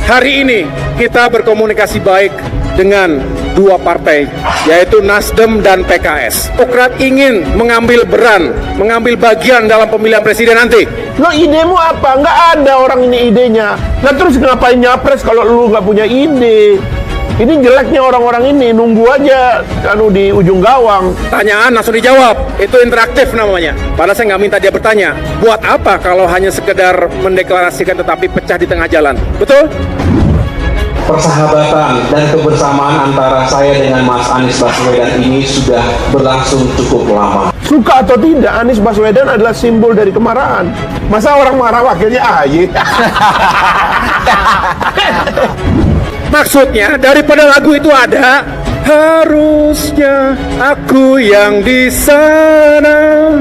Hari ini kita berkomunikasi baik dengan dua partai, yaitu Nasdem dan PKS. Demokrat ingin mengambil bagian dalam pemilihan presiden nanti. Lo idemu apa? Nggak ada orang ini idenya. Nah terus ngapain nyapres kalau lu nggak punya ide? Ini jeleknya orang-orang ini, nunggu aja di ujung gawang. Tanyaan langsung dijawab, itu interaktif namanya. Padahal saya nggak minta dia bertanya. Buat apa kalau hanya sekedar mendeklarasikan tetapi pecah di tengah jalan? Betul? Persahabatan dan kebersamaan antara saya dengan Mas Anies Baswedan ini sudah berlangsung cukup lama. Suka atau tidak, Anies Baswedan adalah simbol dari kemarahan. Masa orang marah wakilnya AHY? Maksudnya daripada lagu itu ada, harusnya aku yang di sana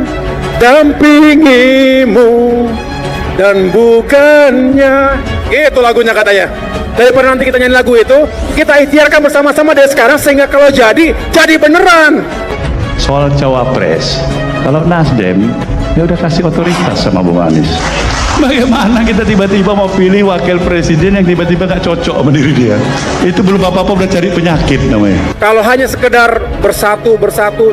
dampingimu dan bukannya. Itu lagunya katanya. Daripada nanti kita nyanyi lagu itu, kita ikhtiarkan bersama-sama dari sekarang sehingga kalau jadi beneran. Soal cawapres, kalau Nasdem dia udah kasih otoritas sama Bung Anies. Bagaimana kita tiba-tiba mau pilih wakil presiden yang tiba-tiba gak cocok sama diri dia? Itu belum apa-apa udah cari penyakit namanya. Kalau hanya sekedar bersatu,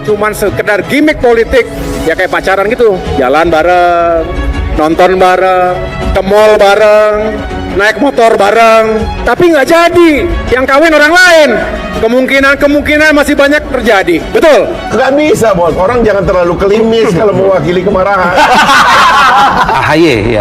cuman sekedar gimmick politik, ya kayak pacaran gitu, jalan bareng, nonton bareng, ke mall bareng, naik motor bareng, tapi nggak jadi. Yang kawin orang lain. Kemungkinan masih banyak terjadi. Betul? Nggak bisa, bos. Orang jangan terlalu klimis kalau mewakili kemarahan. AHY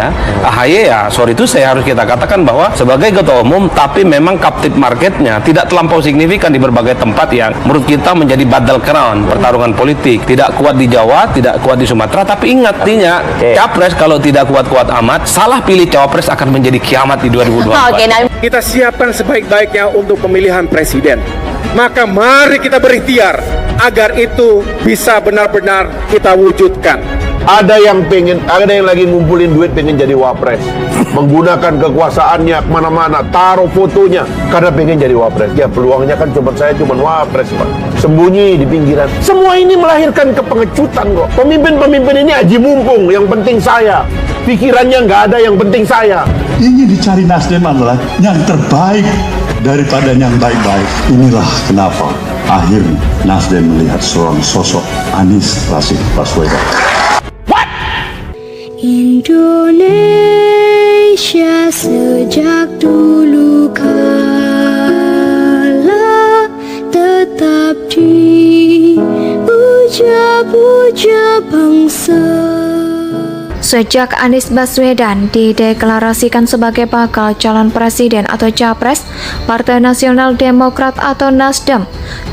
ya, sorry itu saya harus kita katakan bahwa sebagai ketua umum, tapi memang captive marketnya tidak terlampau signifikan di berbagai tempat yang menurut kita menjadi battleground pertarungan politik. Tidak kuat di Jawa, tidak kuat di Sumatera, tapi ingat artinya capres kalau tidak kuat-kuat amat, salah pilih cawapres akan menjadi kiamat di 2024. Kita siapkan sebaik-baiknya untuk pemilihan presiden. Maka mari kita berikhtiar agar itu bisa benar-benar kita wujudkan. Ada yang lagi ngumpulin duit pengen jadi wapres, menggunakan kekuasaannya kemana-mana, taruh fotonya karena pengen jadi wapres. Ya peluangnya kan saya cuma wapres, Pak. Sembunyi di pinggiran. Semua ini melahirkan kepengecutan kok. Pemimpin-pemimpin ini aji mumpung, yang penting saya. Pikirannya nggak ada, yang penting saya. Ingin dicari Nasdem adalah yang terbaik daripada yang baik-baik. Inilah kenapa akhirnya Nasdem melihat seorang sosok Anies Rashid Baswedan. Indonesia sejak dulu kala tetap dipuja-puja bangsa. Sejak Anies Baswedan dideklarasikan sebagai bakal calon presiden atau capres Partai Nasional Demokrat atau Nasdem,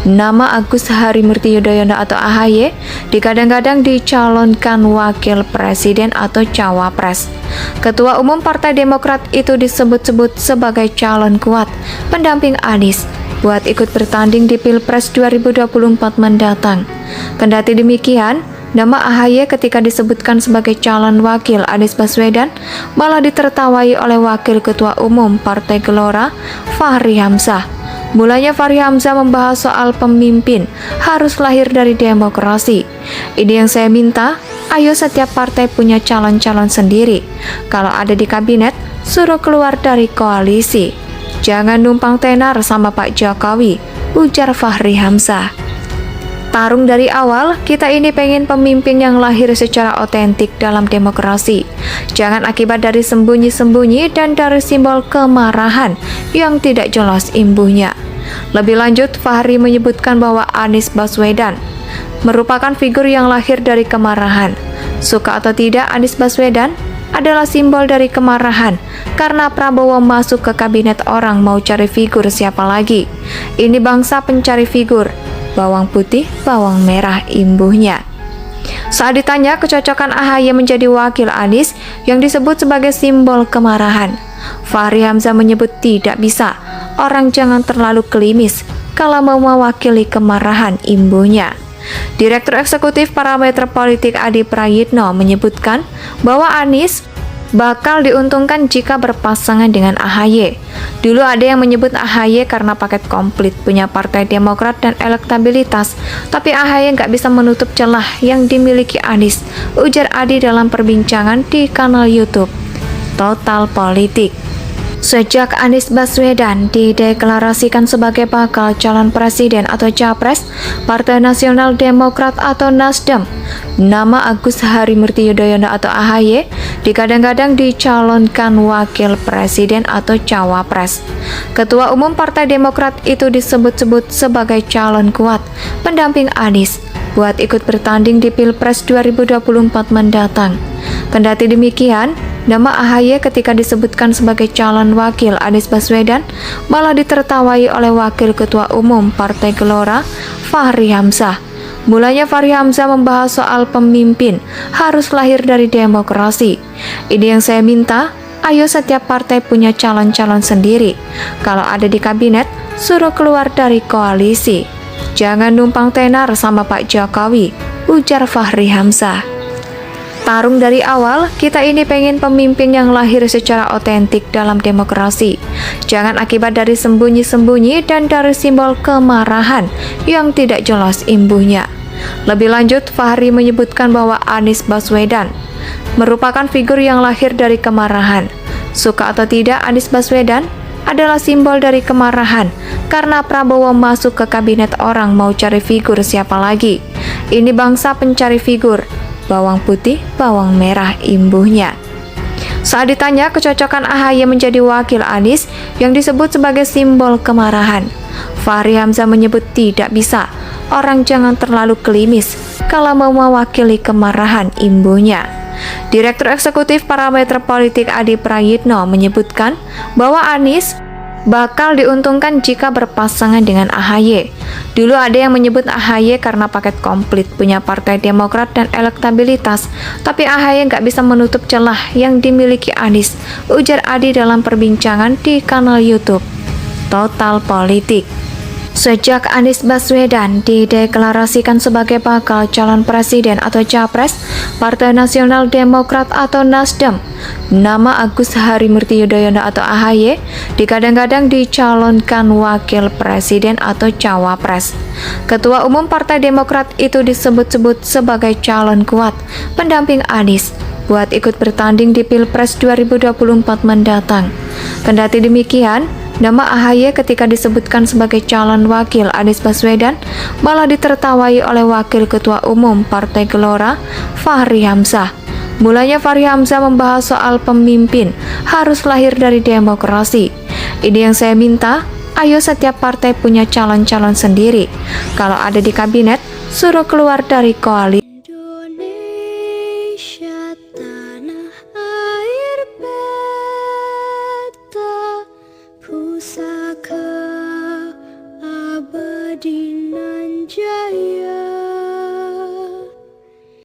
nama Agus Harimurti Yudhoyono atau AHY digadang-gadang dicalonkan wakil presiden atau cawapres. Ketua Umum Partai Demokrat itu disebut-sebut sebagai calon kuat pendamping Anies buat ikut bertanding di Pilpres 2024 mendatang. Kendati demikian, nama AHY ketika disebutkan sebagai calon wakil Anies Baswedan malah ditertawai oleh Wakil Ketua Umum Partai Gelora, Fachri Hamzah. Mulanya Fachri Hamzah membahas soal pemimpin harus lahir dari demokrasi. Ini yang saya minta, ayo setiap partai punya calon-calon sendiri. Kalau ada di kabinet, suruh keluar dari koalisi. Jangan numpang tenar sama Pak Jokowi, ujar Fachri Hamzah. Tarung dari awal, kita ini pengen pemimpin yang lahir secara otentik dalam demokrasi. Jangan akibat dari sembunyi-sembunyi dan dari simbol kemarahan yang tidak jelas imbuhnya. Lebih lanjut, Fachri menyebutkan bahwa Anies Baswedan merupakan figur yang lahir dari kemarahan. Suka atau tidak, Anies Baswedan adalah simbol dari kemarahan karena Prabowo masuk ke kabinet orang mau cari figur siapa lagi. Ini bangsa pencari figur. Bawang putih, bawang merah imbuhnya. Saat ditanya kecocokan AHY menjadi wakil Anies yang disebut sebagai simbol kemarahan, Fachri Hamzah menyebut tidak bisa. Orang jangan terlalu klimis kalau mau mewakili kemarahan imbuhnya. Direktur Eksekutif Parameter Politik Adi Prayitno menyebutkan bahwa Anies bakal diuntungkan jika berpasangan dengan AHY. Dulu ada yang menyebut AHY karena paket komplit, punya Partai Demokrat dan elektabilitas, tapi AHY nggak bisa menutup celah yang dimiliki Anies, ujar Adi dalam perbincangan di kanal YouTube Total Politik. Sejak Anies Baswedan dideklarasikan sebagai bakal calon presiden atau capres Partai Nasional Demokrat atau Nasdem, nama Agus Harimurti Yudhoyono atau AHY digadang-gadang dicalonkan wakil presiden atau cawapres. Ketua Umum Partai Demokrat itu disebut-sebut sebagai calon kuat pendamping Anies buat ikut bertanding di Pilpres 2024 mendatang. Kendati demikian, nama AHY ketika disebutkan sebagai calon wakil Anies Baswedan malah ditertawai oleh Wakil Ketua Umum Partai Gelora, Fahri Hamzah. Mulanya Fahri Hamzah membahas soal pemimpin harus lahir dari demokrasi. Ini yang saya minta, ayo setiap partai punya calon-calon sendiri. Kalau ada di kabinet, suruh keluar dari koalisi. Jangan numpang tenar sama Pak Jokowi, ujar Fahri Hamzah. Tarung dari awal, kita ini pengen pemimpin yang lahir secara otentik dalam demokrasi. Jangan akibat dari sembunyi-sembunyi dan dari simbol kemarahan yang tidak jelas imbuhnya. Lebih lanjut, Fahri menyebutkan bahwa Anies Baswedan merupakan figur yang lahir dari kemarahan. Suka atau tidak, Anies Baswedan adalah simbol dari kemarahan karena Prabowo masuk ke kabinet orang mau cari figur siapa lagi. Ini bangsa pencari figur. Bawang putih, bawang merah imbuhnya. Saat ditanya kecocokan AHY menjadi wakil Anies yang disebut sebagai simbol kemarahan, Fahri Hamzah menyebut tidak bisa. Orang jangan terlalu klimis kalau mau mewakili kemarahan imbuhnya. Direktur Eksekutif Parameter Politik Adi Prayitno menyebutkan bahwa Anies bakal diuntungkan jika berpasangan dengan AHY. Dulu ada yang menyebut AHY karena paket komplit punya Partai Demokrat dan elektabilitas, tapi AHY nggak bisa menutup celah yang dimiliki Anies, ujar Adi dalam perbincangan di kanal YouTube Total Politik. Sejak Anies Baswedan dideklarasikan sebagai bakal calon presiden atau capres Partai Nasional Demokrat atau Nasdem, nama Agus Harimurti Yudhoyono atau AHY digadang-gadang dicalonkan wakil presiden atau cawapres. Ketua Umum Partai Demokrat itu disebut-sebut sebagai calon kuat pendamping Anies buat ikut bertanding di Pilpres 2024 mendatang. Kendati demikian, nama AHY ketika disebutkan sebagai calon wakil Anies Baswedan malah ditertawai oleh Wakil Ketua Umum Partai Gelora, Fahri Hamzah. Mulanya Fahri Hamzah membahas soal pemimpin harus lahir dari demokrasi. Ini yang saya minta, ayo setiap partai punya calon-calon sendiri. Kalau ada di kabinet, suruh keluar dari koalisi.